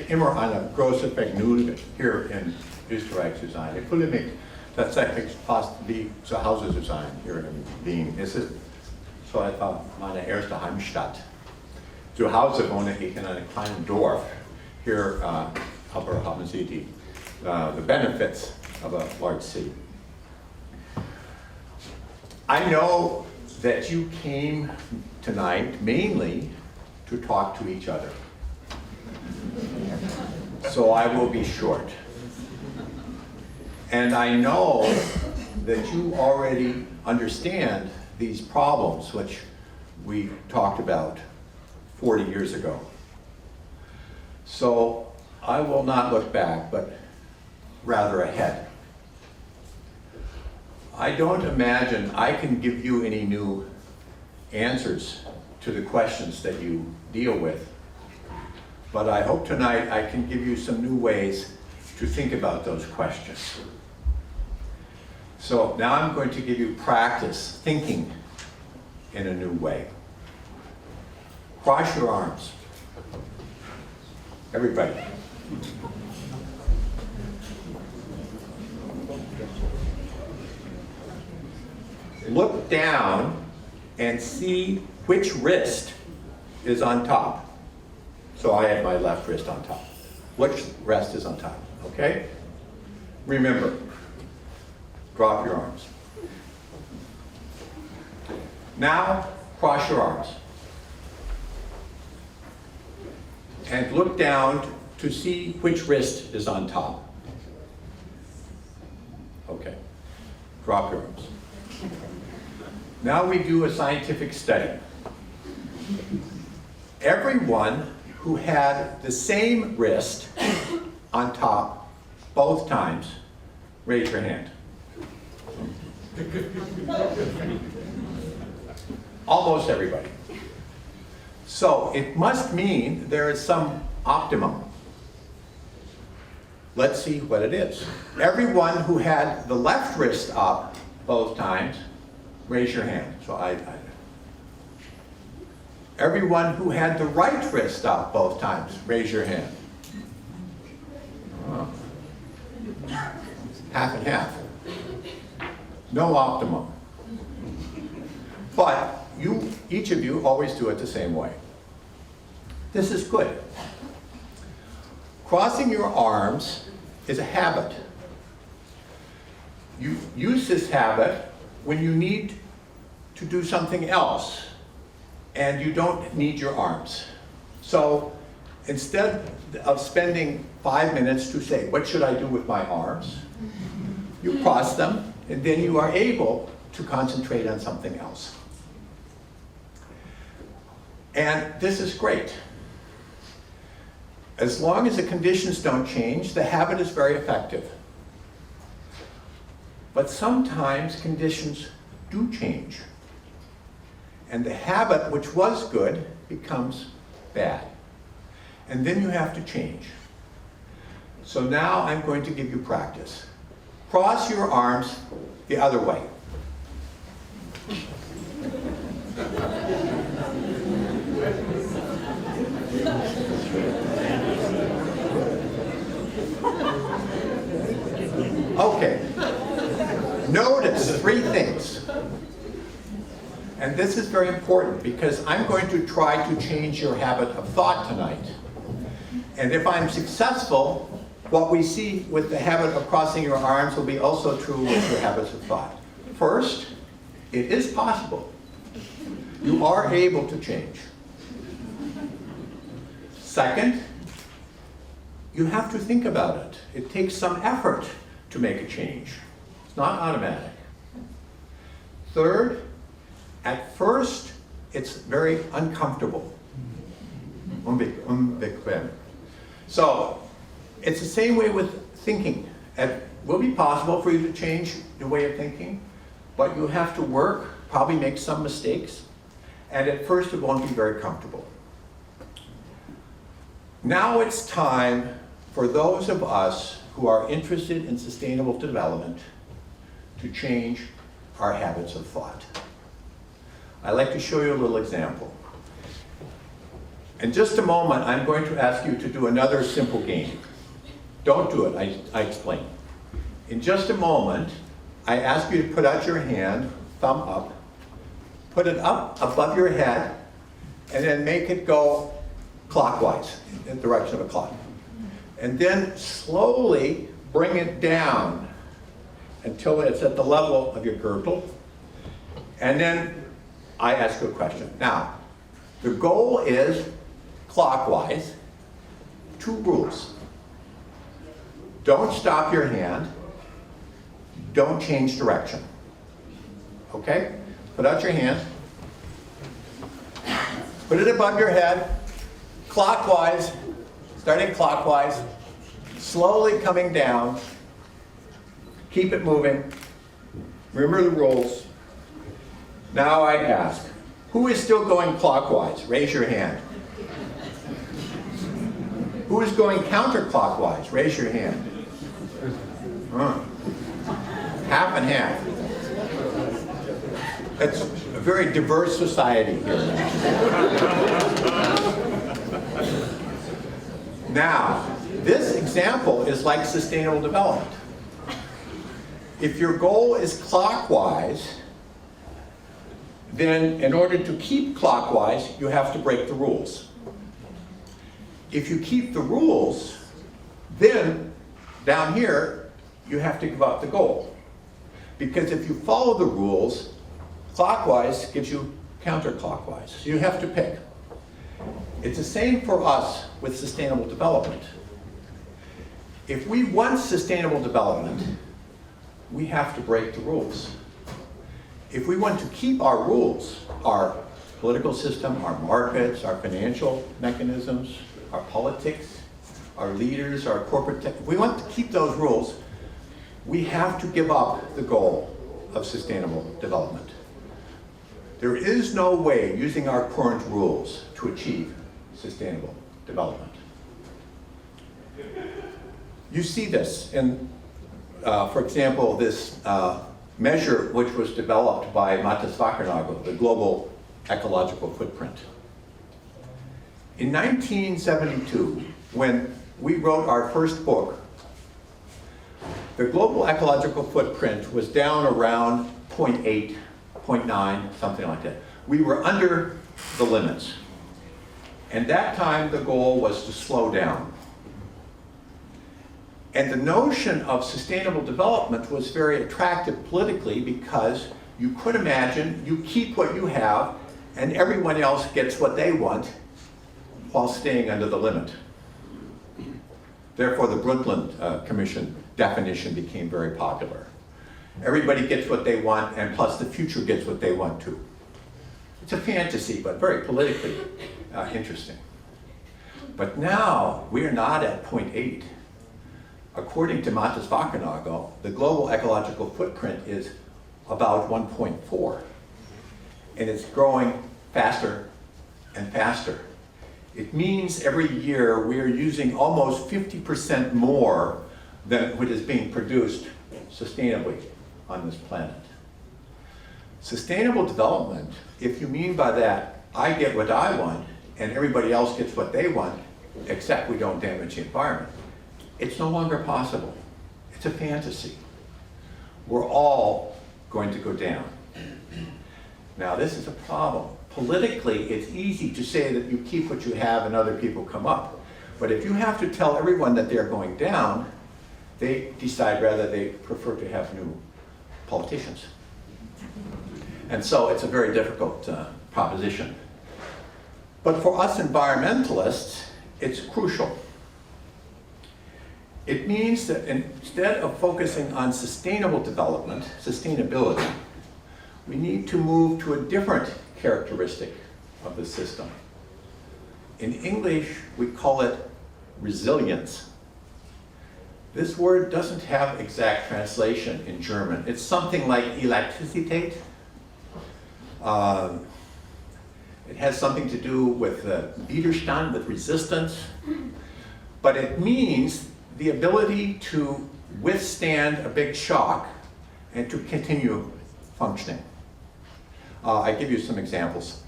immer eine große Vergnügen hier in Österreich zu sein. Ich fühle mich tatsächlich fast wie zu Hause zu sein hier in Wien. Es ist so etwa meine erste Heimstadt. Zu Hause wohne ich in einem kleinen Dorf. Here, aber haben Sie the benefits of a large city. I know that you came tonight mainly to talk to each other. So I will be short. And I know that you already understand these problems which we talked about 40 years ago. So I will not look back, but rather ahead. I don't imagine I can give you any new answers to the questions that you deal with, but I hope tonight I can give you some new ways to think about those questions. So now I'm going to give you practice thinking in a new way. Cross your arms. Everybody. Look down and see which wrist is on top. So I have my left wrist on top. Which wrist is on top, okay? Remember, drop your arms. Now, cross your arms. And look down to see which wrist is on top. Okay, drop your arms. Now we do a scientific study. Everyone who had the same wrist on top both times, raise your hand. Almost everybody. So it must mean there is some optimum. Let's see what it is. Everyone who had the left wrist up both times, raise your hand. So everyone who had the right wrist up both times, raise your hand. Half and half. No optimum. But each of you always do it the same way. This is good. Crossing your arms is a habit. You use this habit when you need to do something else and you don't need your arms. So instead of spending 5 minutes to say, what should I do with my arms? You cross them and then you are able to concentrate on something else. And this is great. As long as the conditions don't change, the habit is very effective. But sometimes conditions do change. And the habit, which was good, becomes bad. And then you have to change. So now I'm going to give you practice. Cross your arms the other way. Okay. Notice 3 things. And this is very important because I'm going to try to change your habit of thought tonight. And if I'm successful, what we see with the habit of crossing your arms will be also true with your habits of thought. First, it is possible. You are able to change. Second, you have to think about it. It takes some effort to make a change. It's not automatic. Third, at first, it's very uncomfortable. Unbequem. So, it's the same way with thinking. It will be possible for you to change your way of thinking, but you have to work, probably make some mistakes, and at first it won't be very comfortable. Now it's time for those of us who are interested in sustainable development to change our habits of thought. I'd like to show you a little example. In just a moment, I'm going to ask you to do another simple game. Don't do it, I explain. In just a moment, I ask you to put out your hand, thumb up, put it up above your head, and then make it go clockwise, in the direction of a clock. And then slowly bring it down until it's at the level of your girdle. And then I ask you a question. Now, the goal is clockwise. 2 rules. Don't stop your hand. Don't change direction. Okay? Put out your hand. Put it above your head, clockwise, starting clockwise, slowly coming down. Keep it moving. Remember the rules. Now I ask, who is still going clockwise? Raise your hand. Who is going counterclockwise? Raise your hand. Half and half. It's a very diverse society here. Now, this example is like sustainable development. If your goal is clockwise, then in order to keep clockwise, you have to break the rules. If you keep the rules, then down here, you have to give up the goal. Because if you follow the rules, clockwise gives you counterclockwise. So you have to pick. It's the same for us with sustainable development. If we want sustainable development, we have to break the rules. If we want to keep our rules, our political system, our markets, our financial mechanisms, our politics, our leaders, our corporate tech, if we want to keep those rules, we have to give up the goal of sustainable development. There is no way using our current rules to achieve sustainable development. You see this in, for example, this measure which was developed by Meadows, the global ecological footprint. In 1972, when we wrote our first book, the global ecological footprint was down around 0.8, 0.9, something like that. We were under the limits. And that time the goal was to slow down. And the notion of sustainable development was very attractive politically because you could imagine you keep what you have and everyone else gets what they want while staying under the limit. Therefore, the Brundtland Commission definition became very popular. Everybody gets what they want, and plus the future gets what they want too. It's a fantasy, but very politically interesting. But now, we are not at 0.8. According to Meadows, the global ecological footprint is about 1.4. And it's growing faster and faster. It means every year we are using almost 50% more than what is being produced sustainably on this planet. Sustainable development, if you mean by that, I get what I want and everybody else gets what they want, except we don't damage the environment, it's no longer possible. It's a fantasy. We're all going to go down. Now, this is a problem. Politically, it's easy to say that you keep what you have and other people come up. But if you have to tell everyone that they're going down, they decide rather they prefer to have new politicians. And so it's a very difficult proposition. But for us environmentalists, it's crucial. It means that instead of focusing on sustainable development, sustainability, we need to move to a different characteristic of the system. In English, we call it resilience. This word doesn't have exact translation in German. It's something like Elasticität. It has something to do with Widerstand, with resistance. But it means the ability to withstand a big shock and to continue functioning. I give you some examples.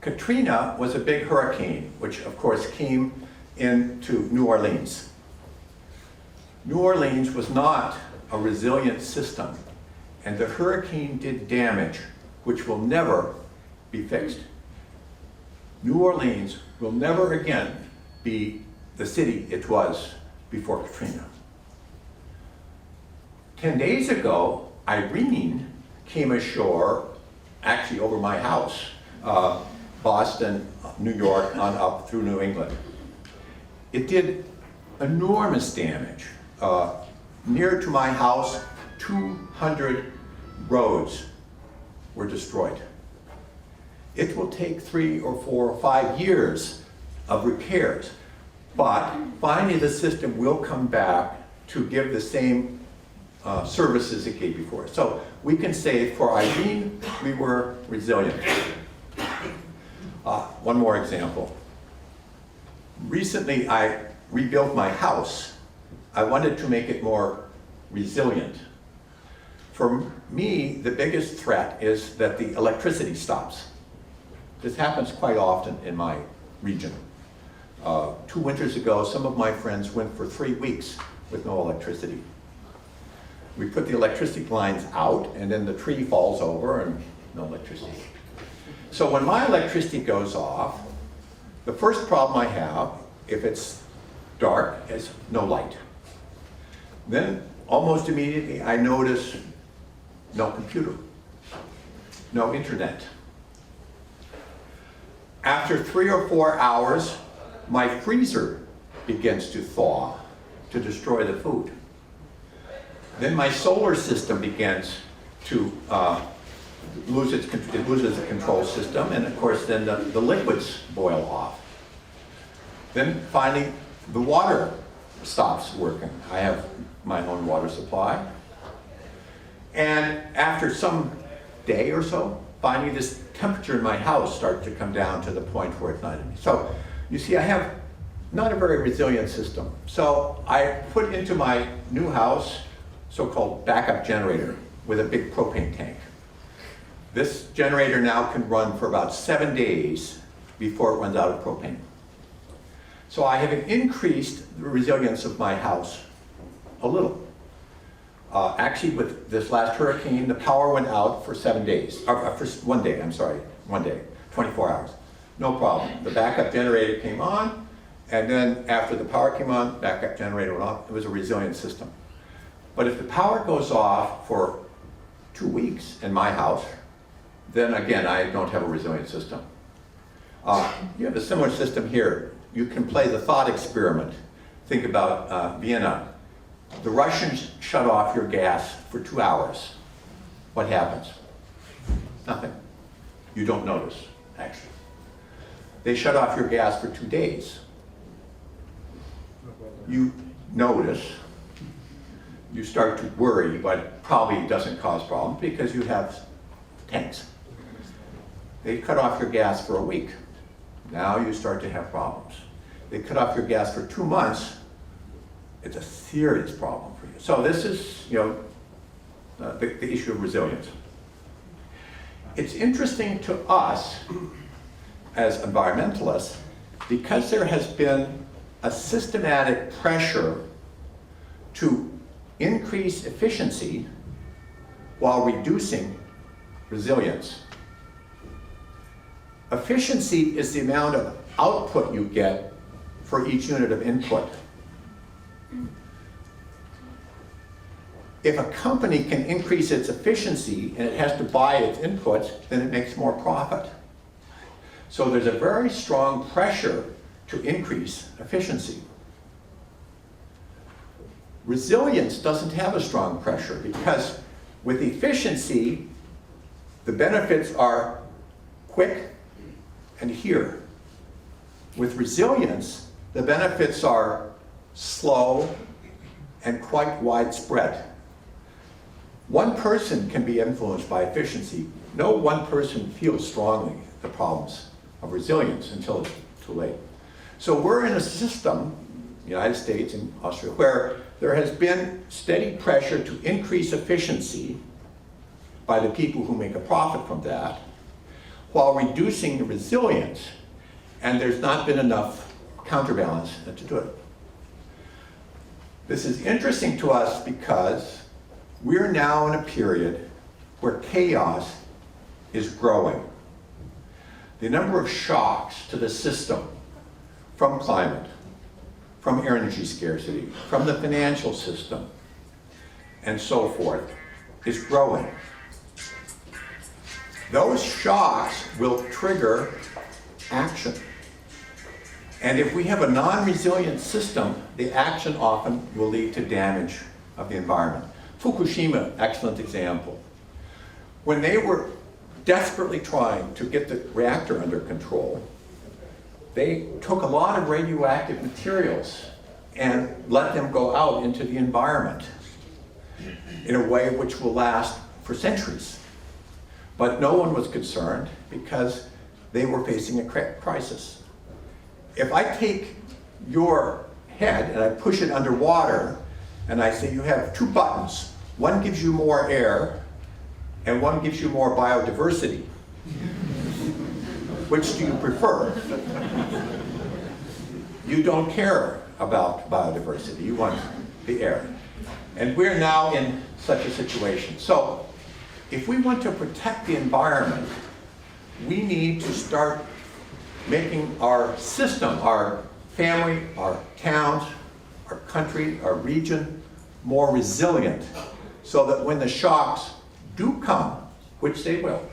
Katrina was a big hurricane, which of course came into New Orleans. New Orleans was not a resilient system, and the hurricane did damage which will never be fixed. New Orleans will never again be the city it was before Katrina. 10 days ago, Irene came ashore, actually over my house, Boston, New York, on up through New England. It did enormous damage. Near to my house, 200 roads were destroyed. It will take 3 or 4 or 5 years of repairs, but finally the system will come back to give the same services it gave before. So we can say for Irene, we were resilient. One more example. Recently I rebuilt my house. I wanted to make it more resilient. For me, the biggest threat is that the electricity stops. This happens quite often in my region. 2 winters ago, some of my friends went for 3 weeks with no electricity. We put the electricity lines out, and then the tree falls over and no electricity. So when my electricity goes off, the first problem I have, if it's dark, is no light. Then almost immediately I notice no computer, no internet. After 3 or 4 hours, my freezer begins to thaw to destroy the food. Then my solar system begins to loses the control system, and of course then the liquids boil off. Then finally the water stops working. I have my own water supply. And after some day or so, finally this temperature in my house starts to come down to the point where it's not in me. So you see, I have not a very resilient system. So I put into my new house so-called backup generator with a big propane tank. This generator now can run for about 7 days before it runs out of propane. So I have increased the resilience of my house a little. Actually, with this last hurricane, the power went out for 7 days, or for 1 day, I'm sorry, 1 day, 24 hours. No problem. The backup generator came on, and then after the power came on, backup generator went off. It was a resilient system. But if the power goes off for 2 weeks in my house, then again, I don't have a resilient system. You have a similar system here. You can play the thought experiment. Think about Vienna. The Russians shut off your gas for 2 hours. What happens? Nothing. You don't notice, actually. They shut off your gas for 2 days. You notice. You start to worry, but probably doesn't cause problems because you have tanks. They cut off your gas for a week. Now you start to have problems. They cut off your gas for 2 months. It's a serious problem for you. So this is, the issue of resilience. It's interesting to us as environmentalists because there has been a systematic pressure to increase efficiency while reducing resilience. Efficiency is the amount of output you get for each unit of input. If a company can increase its efficiency and it has to buy its inputs, then it makes more profit. So there's a very strong pressure to increase efficiency. Resilience doesn't have a strong pressure because with efficiency, the benefits are quick and here. With resilience, the benefits are slow and quite widespread. One person can be influenced by efficiency. No one person feels strongly the problems of resilience until it's too late. So we're in a system, the United States and Australia, where there has been steady pressure to increase efficiency by the people who make a profit from that, while reducing the resilience, and there's not been enough counterbalance to do it. This is interesting to us because we're now in a period where chaos is growing. The number of shocks to the system from climate, from energy scarcity, from the financial system, and so forth, is growing. Those shocks will trigger action. And if we have a non-resilient system, the action often will lead to damage of the environment. Fukushima, excellent example. When they were desperately trying to get the reactor under control, they took a lot of radioactive materials and let them go out into the environment in a way which will last for centuries. But no one was concerned because they were facing a crisis. If I take your head and I push it underwater and I say you have two buttons, one gives you more air and one gives you more biodiversity, which do you prefer? You don't care about biodiversity, you want the air. And we're now in such a situation. So if we want to protect the environment, we need to start making our system, our family, our towns, our country, our region, more resilient, so that when the shocks do come, which they will,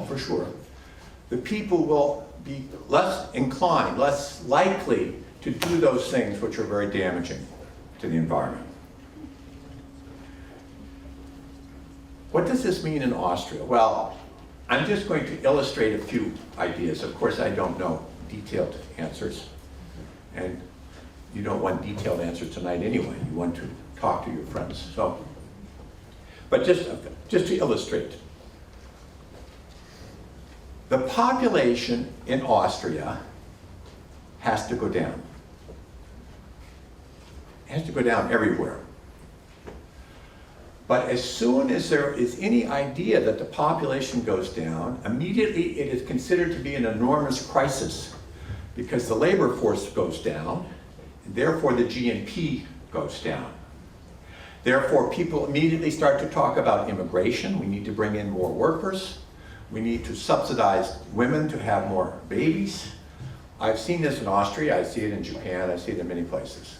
for sure, the people will be less inclined, less likely to do those things which are very damaging to the environment. What does this mean in Austria? Well, I'm just going to illustrate a few ideas. Of course, I don't know detailed answers, and you don't want detailed answers tonight anyway. You want to talk to your friends. So, but just to illustrate, the population in Austria has to go down. It has to go down everywhere. But as soon as there is any idea that the population goes down, immediately it is considered to be an enormous crisis because the labor force goes down, and therefore the GNP goes down. Therefore, people immediately start to talk about immigration. We need to bring in more workers. We need to subsidize women to have more babies. I've seen this in Austria, I see it in Japan, I see it in many places.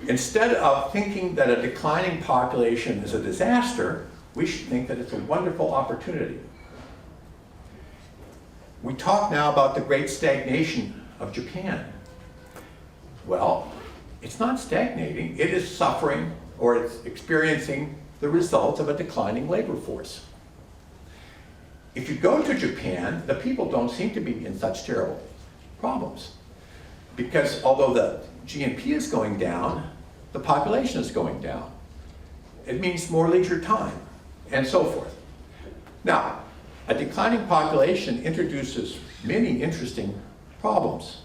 Instead of thinking that a declining population is a disaster, we should think that it's a wonderful opportunity. We talk now about the great stagnation of Japan. Well, it's not stagnating, it is suffering or it's experiencing the results of a declining labor force. If you go to Japan, the people don't seem to be in such terrible problems. Because although the GNP is going down, the population is going down. It means more leisure time, and so forth. Now, a declining population introduces many interesting problems.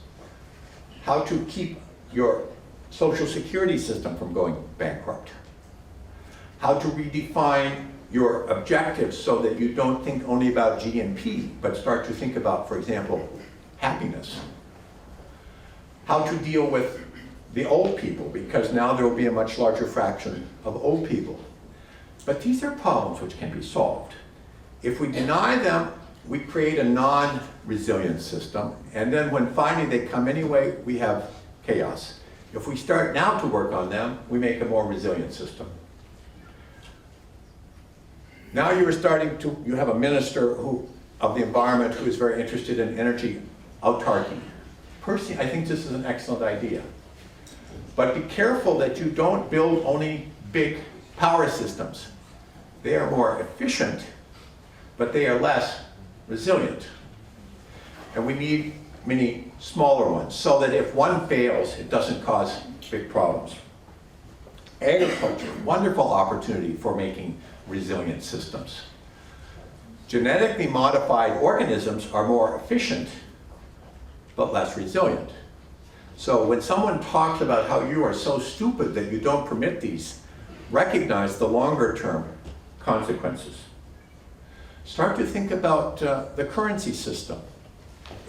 How to keep your social security system from going bankrupt. How to redefine your objectives so that you don't think only about GNP, but start to think about, for example, happiness. How to deal with the old people, because now there will be a much larger fraction of old people. But these are problems which can be solved. If we deny them, we create a non-resilient system, and then when finally they come anyway, we have chaos. If we start now to work on them, we make a more resilient system. Now you have a minister of the environment who is very interested in energy autarky. Personally, I think this is an excellent idea. But be careful that you don't build only big power systems. They are more efficient, but they are less resilient. And we need many smaller ones so that if one fails, it doesn't cause big problems. Agriculture, wonderful opportunity for making resilient systems. Genetically modified organisms are more efficient, but less resilient. So when someone talks about how you are so stupid that you don't permit these, recognize the longer term consequences. Start to think about the currency system.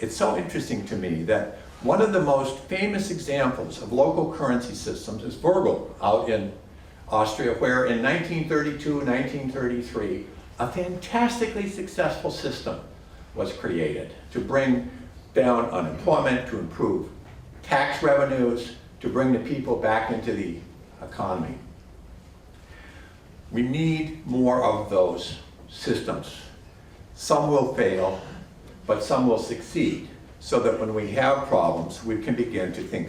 It's so interesting to me that one of the most famous examples of local currency systems is Virgil out in Austria, where in 1932, 1933, a fantastically successful system was created to bring down unemployment, to improve tax revenues, to bring the people back into the economy. We need more of those systems. Some will fail, but some will succeed, so that when we have problems, we can begin to think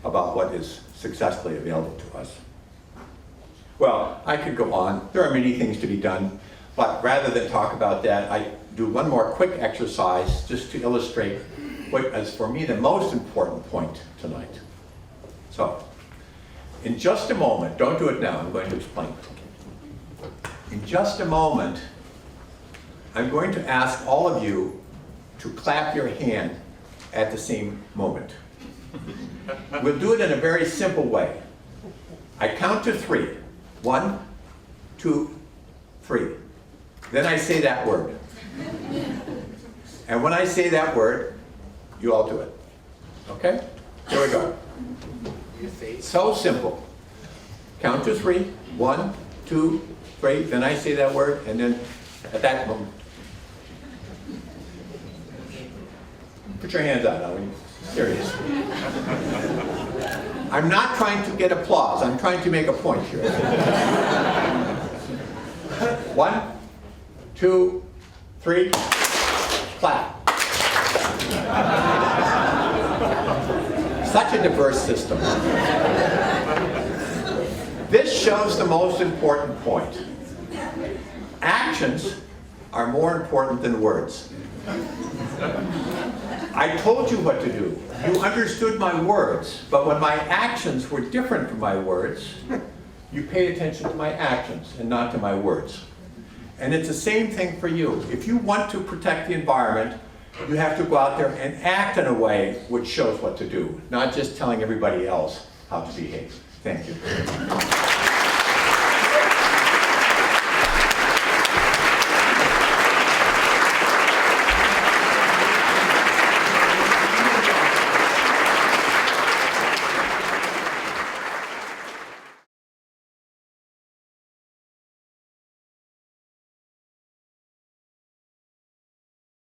about what is successfully available to us. Well, I could go on. There are many things to be done, but rather than talk about that, I do one more quick exercise just to illustrate what is, for me, the most important point tonight. So, in just a moment, don't do it now, I'm going to explain. In just a moment, I'm going to ask all of you to clap your hand at the same moment. We'll do it in a very simple way. I count to 3. 1, 2, 3. Then I say that word. And when I say that word, you all do it. Okay? Here we go. So simple. Count to 3. 1, 2, 3. Then I say that word, and then at that moment, put your hands out now. Serious. I'm not trying to get applause. I'm trying to make a point here. 1, 2, 3, clap. Such a diverse system. This shows the most important point. Actions are more important than words. I told you what to do. You understood my words, but when my actions were different from my words, you paid attention to my actions and not to my words. And it's the same thing for you. If you want to protect the environment, you have to go out there and act in a way which shows what to do, not just telling everybody else how to behave. Thank you.